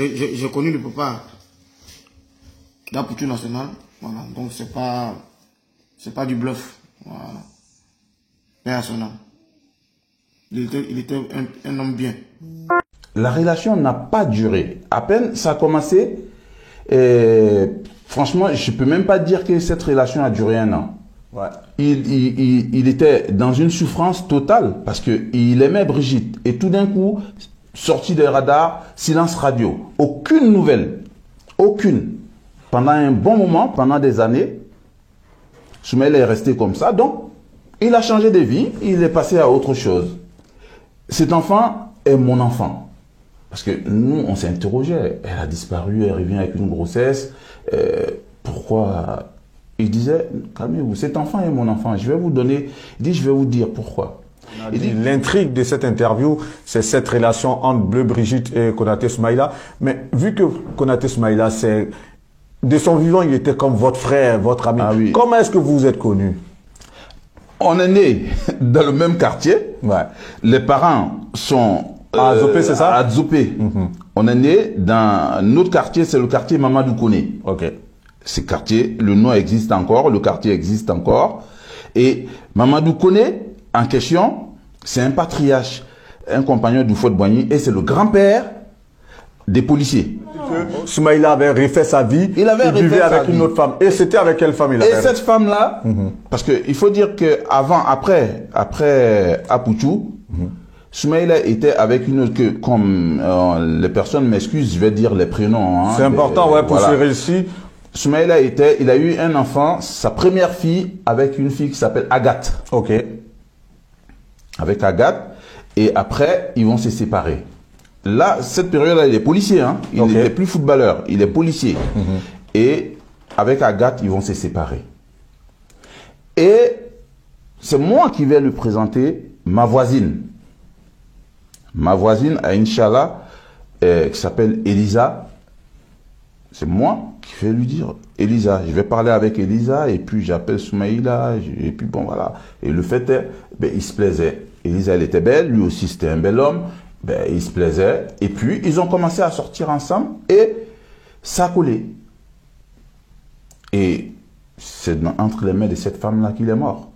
j'ai connu le papa d'Apoutou National. Voilà, donc c'est pas du bluff. Voilà. Paix à son âme. Il était un homme bien. La relation n'a pas duré. À peine ça a commencé, franchement, je ne peux même pas dire que cette relation a duré 1 an. Ouais. Il était dans une souffrance totale parce qu'il aimait Brigitte. Et tout d'un coup, sorti des radars, silence radio. Aucune nouvelle. Aucune. Pendant un bon moment, pendant des années, Soumaïla est resté comme ça. Donc, il a changé de vie. Il est passé à autre chose. Cet enfant est mon enfant. Parce que nous, on s'est interrogé. Elle a disparu, elle revient avec une grossesse. Pourquoi? Il disait, calmez-vous, cet enfant est mon enfant. Je vais vous donner, il dit, je vais vous dire pourquoi. L'intrigue de cette interview, c'est cette relation entre Bleu Brigitte et Konaté Soumaïla. Mais vu que Konaté Soumaïla, c'est de son vivant, il était comme votre frère, votre ami. Ah oui. Comment est-ce que vous vous êtes connus? On est nés dans le même quartier. Ouais. Les parents sont à Zopé, c'est ça? À Zopé. On est nés dans notre quartier, c'est le quartier Mamadou Koné. Ok. Ce quartier, le nom existe encore, le quartier existe encore. Et Mamadou Koné, en question, c'est un patriarche, un compagnon du Fouad Boigny, et c'est le grand-père des policiers. Soumaïla avait refait sa vie, il vivait avec une autre femme. Et c'était avec quelle femme il avait? Et cette femme-là, parce qu'il faut dire qu'avant, après Apoutou, Soumaïla était avec une autre, comme les personnes m'excusent, je vais dire les prénoms. Hein, c'est important, ouais, pour ce récit. Soumaïla il a eu un enfant, sa première fille, avec une fille qui s'appelle Agathe. Ok. Avec Agathe. Et après, ils vont se séparer. Là, cette période-là, il est policier. Hein. Il n'est plus footballeur, il est policier. Et avec Agathe, ils vont se séparer. Et c'est moi qui vais lui présenter ma voisine. Ma voisine à Inch'Allah, qui s'appelle Elisa. C'est moi qui vais lui dire, Elisa, je vais parler avec Elisa, et puis j'appelle Soumaïla, et puis bon voilà. Et le fait est, ben, il se plaisait. Elisa, elle était belle, lui aussi c'était un bel homme, ben, il se plaisait. Et puis, ils ont commencé à sortir ensemble, et ça a collé. Et c'est entre les mains de cette femme-là qu'il est mort.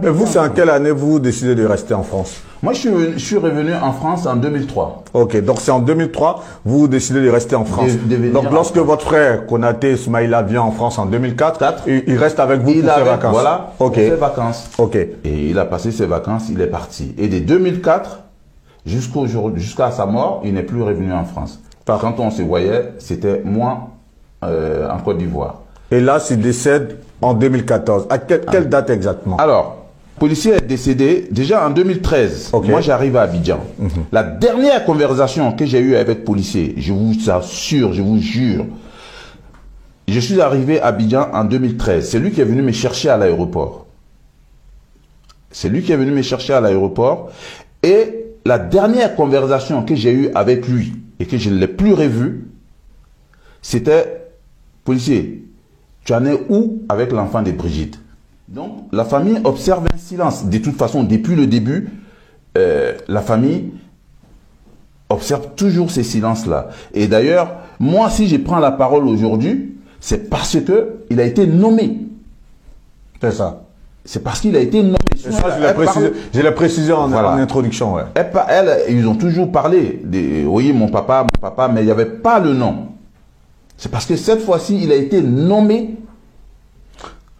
Et vous, c'est en quelle année vous décidez de rester en France? Moi, je suis revenu en France en 2003. Ok, donc c'est en 2003, vous décidez de rester en France. Donc lorsque votre frère, Konaté Soumaïla, vient en France en 2004, il reste avec vous pour ses vacances. Voilà, pour ses vacances. Ok. Et il a passé ses vacances, il est parti. Et de 2004 jusqu'à sa mort, il n'est plus revenu en France. Quand on se voyait, c'était moi en Côte d'Ivoire. Et là, il décède en 2014. À quelle date exactement? Alors, policier est décédé déjà en 2013. Okay. Moi, j'arrive à Abidjan. La dernière conversation que j'ai eue avec policier, je vous assure, je vous jure, je suis arrivé à Abidjan en 2013. C'est lui qui est venu me chercher à l'aéroport. C'est lui qui est venu me chercher à l'aéroport. Et la dernière conversation que j'ai eue avec lui et que je ne l'ai plus revu, c'était, policier, tu en es où avec l'enfant de Brigitte? Donc, la famille observe un silence. De toute façon, depuis le début, la famille observe toujours ces silences-là. Et d'ailleurs, moi, si je prends la parole aujourd'hui, c'est parce que il a été nommé. C'est ça. C'est parce qu'il a été nommé. Ça, je l'ai précisé en introduction. Ouais. Ils ont toujours parlé de, oui, mon papa, mais il n'y avait pas le nom. C'est parce que cette fois-ci, il a été nommé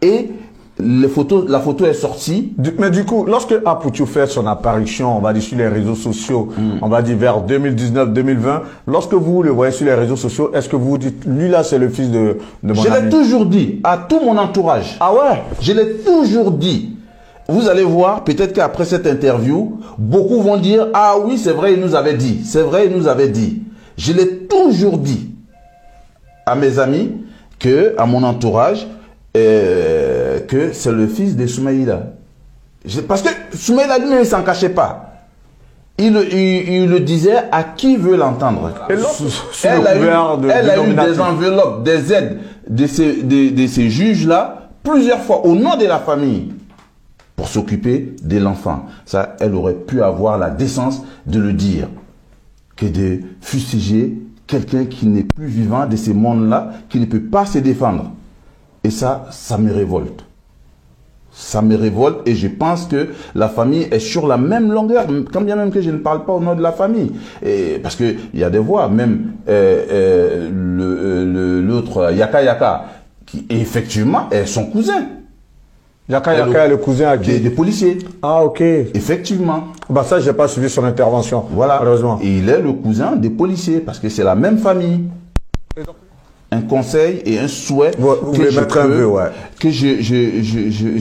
et la photo est sortie. Mais du coup, lorsque Apoutou fait son apparition, on va dire sur les réseaux sociaux, on va dire vers 2019-2020, lorsque vous le voyez sur les réseaux sociaux, est-ce que vous vous dites, lui là, c'est le fils de mon ami? Je l'ai toujours dit à tout mon entourage. Ah ouais? Je l'ai toujours dit. Vous allez voir, peut-être qu'après cette interview, beaucoup vont dire, ah oui, c'est vrai, il nous avait dit. C'est vrai, il nous avait dit. Je l'ai toujours dit à mes amis, à mon entourage, que c'est le fils de Soumaïla. Parce que Soumaïla lui-même ne s'en cachait pas. Il le disait à qui veut l'entendre. Elle a eu des enveloppes, des aides de ces juges-là, plusieurs fois, au nom de la famille, pour s'occuper de l'enfant. Ça, elle aurait pu avoir la décence de le dire. que de fustiger quelqu'un qui n'est plus vivant de ces mondes-là, qui ne peut pas se défendre. Et ça me révolte. Ça me révolte et je pense que la famille est sur la même longueur, quand bien même que je ne parle pas au nom de la famille. Et parce qu'il y a des voix, même l'autre, Yaka Yaka, qui effectivement est son cousin. Yaka Yaka est le cousin des policiers. Ah, ok. Effectivement. Bah ça, j'ai pas suivi son intervention. Voilà. Malheureusement. Et il est le cousin des policiers parce que c'est la même famille. Un conseil et un souhait que je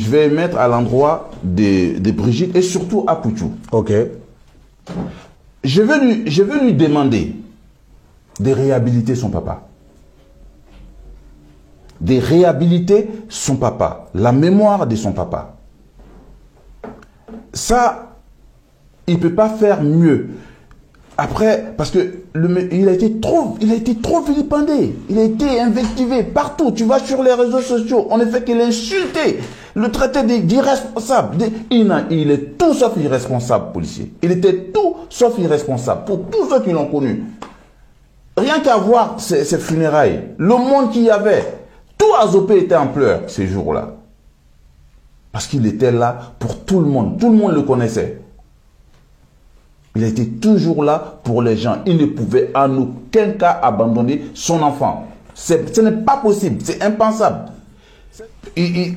vais mettre à l'endroit de Brigitte et surtout à Poutou. Ok. Je veux lui demander de réhabiliter son papa. De réhabiliter son papa, la mémoire de son papa. Ça, il ne peut pas faire mieux. Après, parce que il a été trop vilipendé, il a été invectivé partout. Tu vas sur les réseaux sociaux, on ne fait que l'insulter, le traiter d'irresponsable. Il est tout sauf irresponsable, policier. Il était tout sauf irresponsable pour tous ceux qui l'ont connu. Rien qu'à voir ces funérailles, le monde qu'il y avait, tout Azopé était en pleurs ces jours-là. Parce qu'il était là pour tout le monde le connaissait. Il a été toujours là pour les gens. Il ne pouvait en aucun cas abandonner son enfant. Ce n'est pas possible, c'est impensable.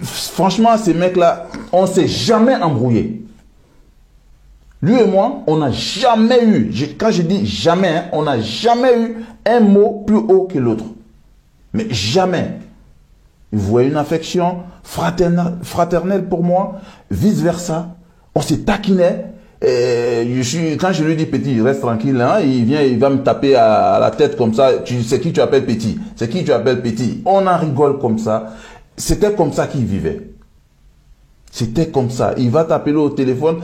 Franchement, ces mecs-là, on ne s'est jamais embrouillé. Lui et moi, on n'a jamais eu, quand je dis jamais, hein, on n'a jamais eu un mot plus haut que l'autre. Mais jamais. Il voyait une affection fraternelle pour moi, vice-versa. On s'est taquiné. Quand je lui dis petit, reste tranquille, hein, il va me taper à la tête comme ça. C'est qui tu appelles petit? C'est qui tu appelles petit? On en rigole comme ça. C'était comme ça qu'il vivait. C'était comme ça. Il va t'appeler au téléphone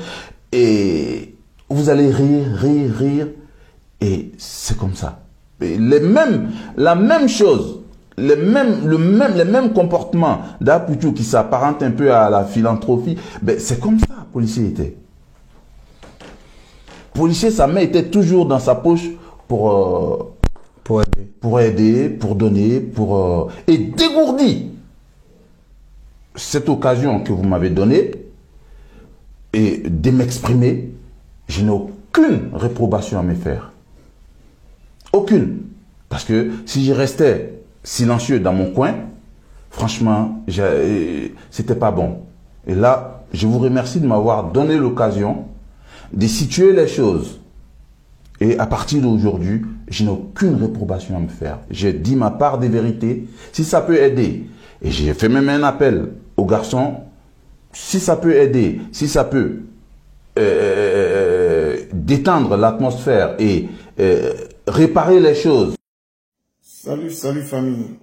et vous allez rire. Et c'est comme ça. Et la même chose, les mêmes comportements d'Apoutou qui s'apparente un peu à la philanthropie, ben, c'est comme ça, le policier était. Policier, sa main était toujours dans sa poche pour aider, pour donner, et dégourdi. Cette occasion que vous m'avez donnée et de m'exprimer, je n'ai aucune réprobation à me faire. Aucune. Parce que si je restais silencieux dans mon coin, franchement, c'était pas bon. Et là, je vous remercie de m'avoir donné l'occasion de situer les choses. Et à partir d'aujourd'hui, je n'ai aucune réprobation à me faire. J'ai dit ma part des vérités. Si ça peut aider, et j'ai fait même un appel aux garçons, si ça peut aider, si ça peut détendre l'atmosphère et réparer les choses. Salut famille.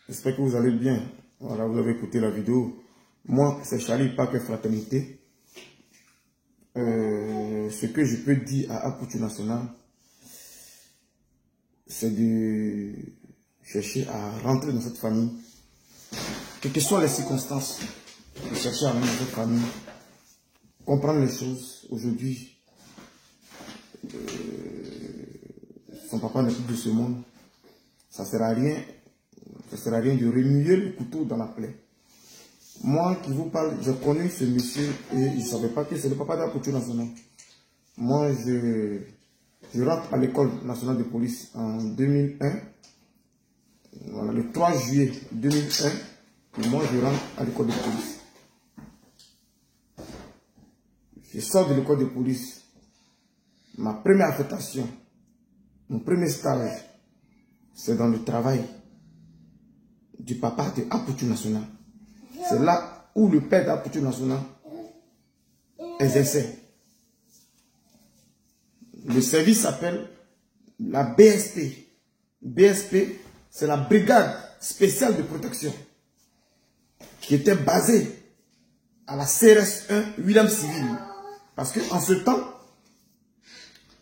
J'espère que vous allez bien. Voilà, vous avez écouté la vidéo. Moi, c'est Charlie Parker Fraternité. Ce que je peux dire à Apoutou National, c'est de chercher à rentrer dans cette famille. Quelles que soient les circonstances, de chercher à rentrer dans cette famille, comprendre les choses. Aujourd'hui, son papa n'est plus de ce monde. Ça ne sert à rien de remuer le couteau dans la plaie. Moi qui vous parle, j'ai connu ce monsieur et je ne savais pas que c'est le papa d'Apoutou National. Moi, je rentre à l'école nationale de police en 2001. Voilà, le 3 juillet 2001, et moi je rentre à l'école de police. Je sors de l'école de police. Ma première affectation, mon premier stage, c'est dans le travail du papa de Apoutou National. C'est là où le père d'Apoutou National exerçait. Le service s'appelle la BSP. BSP, c'est la brigade spéciale de protection qui était basée à la CRS 1 William Civil. Parce qu'en ce temps,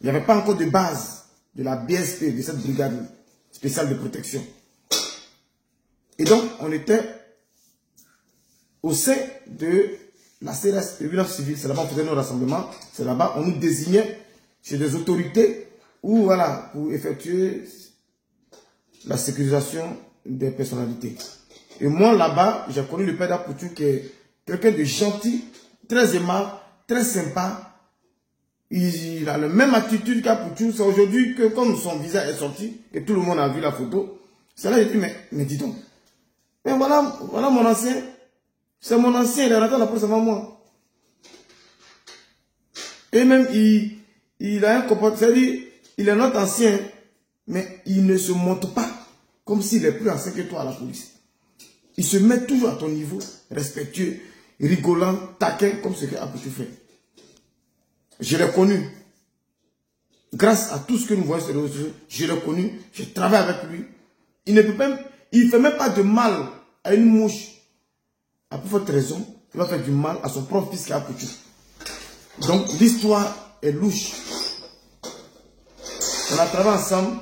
il n'y avait pas encore de base de la BSP, de cette brigade spéciale de protection. Et donc, on était au sein de la CRS William Civil. C'est là-bas qu'on faisait nos rassemblements. C'est là-bas qu'on nous désignait chez des autorités ou voilà, pour effectuer la sécurisation des personnalités. Et moi, là-bas, j'ai connu le père d'Apoutou qui est quelqu'un de gentil, très aimable, très sympa. Il a la même attitude qu'Apoutou. C'est aujourd'hui que, comme son visage est sorti, et tout le monde a vu la photo, c'est là que j'ai dit, mais dis donc. Mais voilà mon ancien. C'est mon ancien, il est rentré à la police avant moi. Et même, il a un comportement, c'est-à-dire, il est notre ancien, mais il ne se montre pas comme s'il est plus ancien que toi à la police. Il se met toujours à ton niveau, respectueux, rigolant, taquin, comme ce que Apoutou fait. Je l'ai connu. Grâce à tout ce que nous voyons sur les réseaux sociaux, je l'ai connu, je travaille avec lui. Il ne fait même pas de mal à une mouche. À plus forte raison, il va faire du mal à son propre fils qui a Apoutou. Donc l'histoire est louche. On a travaillé ensemble.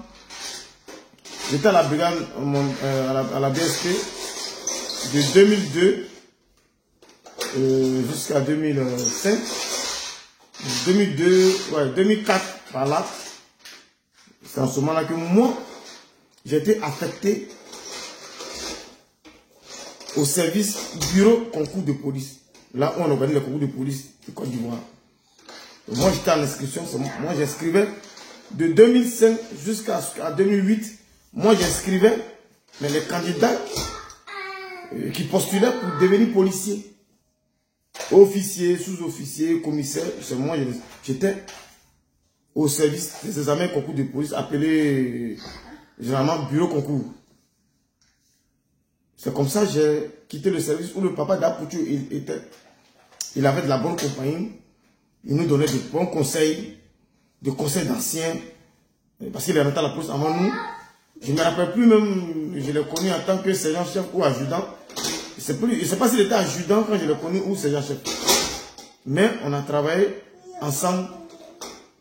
J'étais à la brigade, à la BSP de 2002 jusqu'à 2005. 2004 par là. C'est en ce moment-là que moi, j'ai été affecté au service bureau concours de police. Là où on organise le concours de police de Côte d'Ivoire. Moi, j'étais en inscription. Moi, j'inscrivais de 2005 jusqu'à 2008. Moi, j'inscrivais, mais les candidats qui postulaient pour devenir policiers, officiers, sous-officiers, commissaires, moi, j'étais au service des examens concours de police appelé généralement bureau concours. C'est comme ça que j'ai quitté le service où le papa d'Apoutou était. Il avait de la bonne compagnie. Il nous donnait de bons conseils, des conseils d'anciens. Parce qu'il est rentré à la police avant nous. Je ne me rappelle plus même, je l'ai connu en tant que sergent-chef ou adjudant. Je ne sais pas s'il était adjudant quand je l'ai connu ou sergent-chef. Mais on a travaillé ensemble.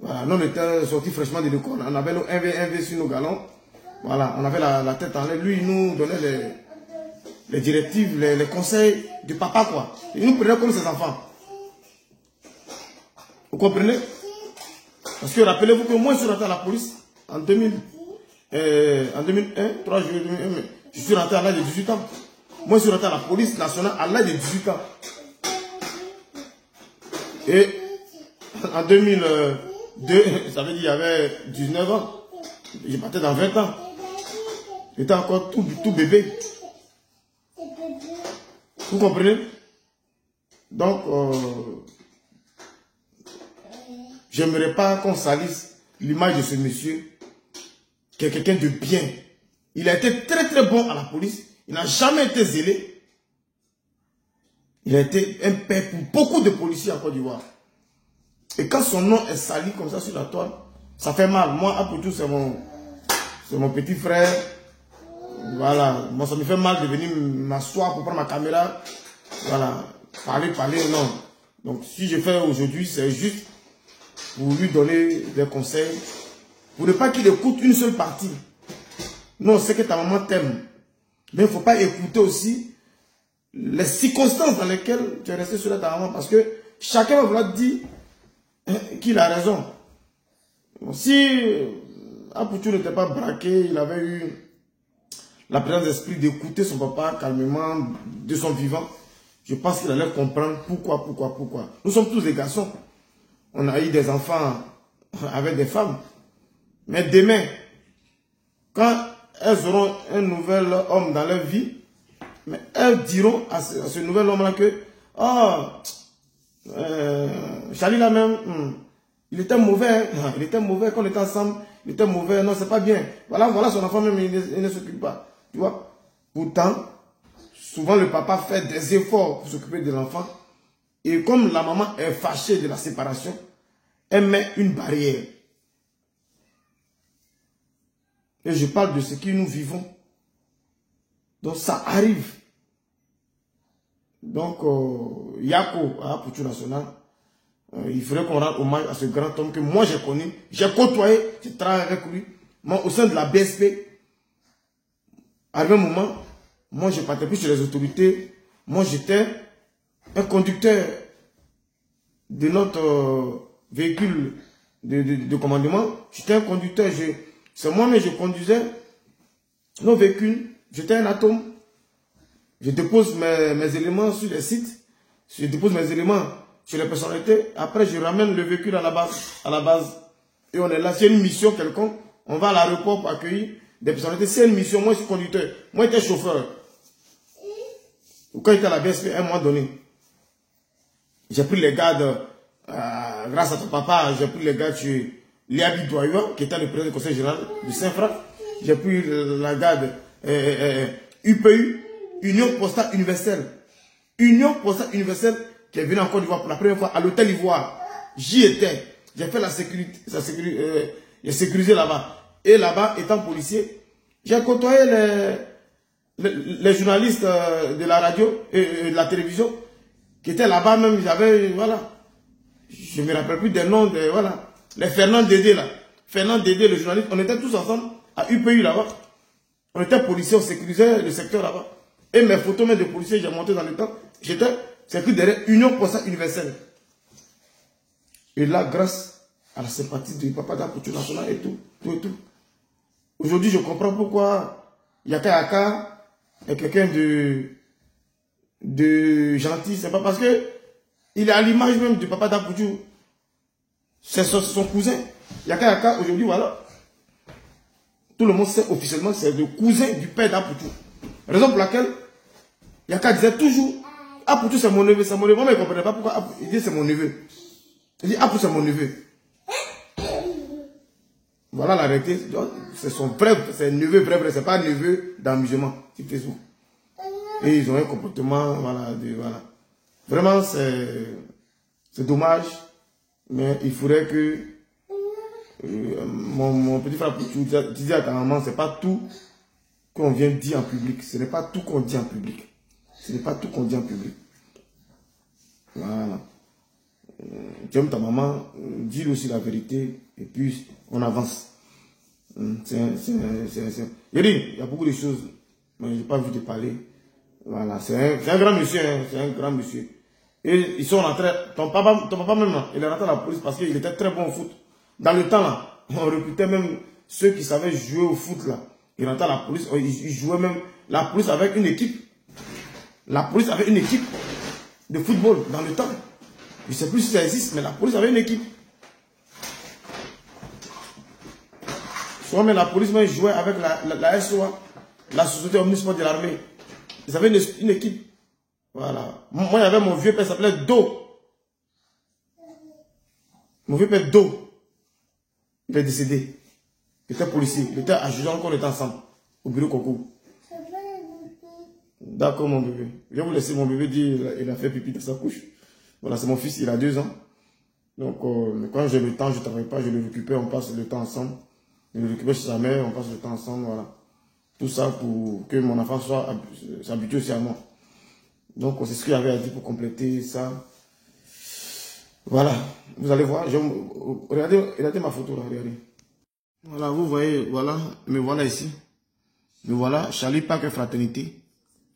Voilà, nous on était sortis fraîchement de l'école. On avait nos 1V sur nos galons. Voilà, on avait la tête en l'air. Lui, il nous donnait les directives, les conseils du papa, quoi. Il nous prenait comme ses enfants. Vous comprenez? Parce que rappelez-vous que moi, je suis rentré à la police en 2001, 3 juillet 2001, je suis rentré à l'âge de 18 ans. Moi, je suis rentré à la police nationale à l'âge de 18 ans. Et en 2002, ça veut dire qu'il y avait 19 ans. Je partais dans 20 ans. J'étais encore tout bébé. Vous comprenez? Donc, j'aimerais pas qu'on salisse l'image de ce monsieur, qui est quelqu'un de bien. Il a été très très bon à la police. Il n'a jamais été zélé. Il a été un père pour beaucoup de policiers en Côte d'Ivoire. Et quand son nom est sali comme ça sur la toile, ça fait mal. Moi, Apoutou, c'est mon petit frère. Voilà. Moi, ça me fait mal de venir m'asseoir pour prendre ma caméra. Voilà. Parler, non. Donc, si je fais aujourd'hui, c'est juste pour lui donner des conseils. Pour ne pas qu'il écoute une seule partie. Non, c'est que ta maman t'aime. Mais il ne faut pas écouter aussi les circonstances dans lesquelles tu es resté sur ta maman. Parce que chacun va vouloir dire qu'il a raison. Si Apoutou n'était pas braqué, il avait eu la présence d'esprit d'écouter son papa calmement de son vivant, je pense qu'il allait comprendre pourquoi. Nous sommes tous des garçons. On a eu des enfants avec des femmes. Mais demain, quand elles auront un nouvel homme dans leur vie, mais elles diront à ce nouvel homme-là que Charlie là même, il était mauvais, quand on était ensemble, il était mauvais, non c'est pas bien. Voilà son enfant même, il ne s'occupe pas. Tu vois? Pourtant, souvent le papa fait des efforts pour s'occuper de l'enfant. Et comme la maman est fâchée de la séparation, elle met une barrière. Et je parle de ce que nous vivons. Donc ça arrive. Donc, Yako, à Apoutou National, il faudrait qu'on rende hommage à ce grand homme que moi j'ai connu. J'ai côtoyé, j'ai travaillé avec lui. Moi, au sein de la BSP, à un moment, moi je partais plus sur les autorités. Moi j'étais un conducteur de notre véhicule de commandement. J'étais un conducteur. C'est moi-même, je conduisais nos véhicules. J'étais un atome. Je dépose mes éléments sur les sites. Je dépose mes éléments sur les personnalités. Après, je ramène le véhicule à la base. Et on est là. C'est une mission quelconque. On va à l'aéroport pour accueillir des personnalités. C'est une mission. Moi, je suis conducteur. Moi, j'étais chauffeur. Quand j'étais à la BSP, à un moment donné, j'ai pris les gardes, grâce à ton papa, j'ai pris les gardes chez Liabi Doyo, qui était le président du conseil général du Saint-Franc. J'ai pris la garde UPU, Union Postale Universelle. Union Postale Universelle qui est venue en Côte d'Ivoire pour la première fois à l'hôtel Ivoire. J'y étais. J'ai fait la sécurité, j'ai sécurisé là-bas. Et là-bas, étant policier, j'ai côtoyé les journalistes de la radio et de la télévision qui étaient là-bas même. J'avais, voilà, je ne me rappelle plus des noms, voilà, les Fernand Dédé là. Fernand Dédé, le journaliste, on était tous ensemble à UPU là-bas. On était policiers, on sécurisait le secteur là-bas. Et mes photos même de policiers, j'ai monté dans le temps. J'étais sécurisé derrière Union Postale Universelle. Et là, grâce à la sympathie du papa d'Apoutou National et tout. Aujourd'hui, je comprends pourquoi Yaka Yaka est quelqu'un de gentil. C'est pas parce que il est à l'image même du papa d'Apoutou. C'est son cousin. Yaka Yaka, aujourd'hui, voilà. Tout le monde sait officiellement que c'est le cousin du père d'Apoutou. Raison pour laquelle Yaka disait toujours Apoutou c'est mon neveu, c'est mon neveu. Moi, je ne comprenais pas pourquoi il dit c'est mon neveu. Il dit Apoutou c'est mon neveu. Voilà la réalité. C'est son vrai, c'est neveu, vrai, c'est pas neveu d'amusement sur Facebook. Et ils ont un comportement, voilà. Vraiment, c'est dommage, mais il faudrait que mon petit frère disait à ta maman, c'est pas tout qu'on vient dire en public. Ce n'est pas tout qu'on dit en public. Ce n'est pas tout qu'on dit en public. Voilà. Tu aimes ta maman, dis-lui aussi la vérité, et puis on avance. Yeri, il y a beaucoup de choses, mais je n'ai pas vu de parler. Voilà, c'est un grand monsieur, hein, c'est un grand monsieur. Et ils sont rentrés, ton papa même, là, il est rentré à la police parce qu'il était très bon au foot. Dans le temps, là, on recrutait même ceux qui savaient jouer au foot, là. Ils rentraient à la police, ils jouaient même, la police avec une équipe. La police avait une équipe de football dans le temps. Je ne sais plus si ça existe, mais la police avait une équipe. Soit mais la police même jouait avec la SOA, la société omnisport de l'armée. Ils avaient une équipe. Voilà. Moi, il y avait mon vieux père, s'appelait Do. Mon vieux père Do. Il est décédé. Il était policier. Il était adjudant quand on était ensemble. Au bureau concours. D'accord, mon bébé. Je vais vous laisser mon bébé dire, il a fait pipi dans sa couche. Voilà, c'est mon fils, il a 2 ans. Donc, quand j'ai le temps, je ne travaille pas, je le récupère, on passe le temps ensemble. Je le récupère chez sa mère, on passe le temps ensemble, voilà. Tout ça pour que mon enfant s'habitue aussi à moi. Donc, c'est ce qu'il y avait à dire pour compléter ça. Voilà, vous allez voir, regardez ma photo là, regardez. Voilà, vous voyez, voilà, me voilà ici. Me voilà, Charlie Park Fraternité.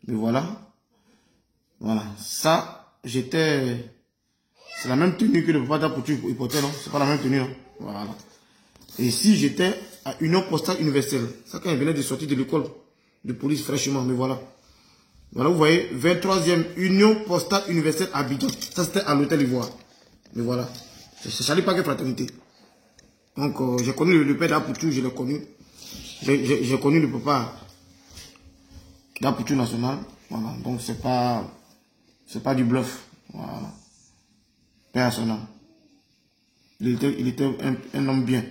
Me voilà. Voilà, ça, j'étais... C'est la même tenue que le papa d'Apoutou portait, non? C'est pas la même tenue, non? Voilà. Et ici, j'étais à Union Postale Universelle. Ça, quand il venait de sortir de l'école de police fraîchement, me voilà. Voilà, vous voyez, 23e Union Postale Universelle à Abidjan. Ça, c'était à l'hôtel Ivoire. Mais voilà. C'est Charlie Park Fraternité. Donc, j'ai connu le père d'Apoutou, je l'ai connu. J'ai connu le papa d'Apoutou National. Voilà. Donc, c'est pas du bluff. Voilà. Père à son âme. Il était un homme bien.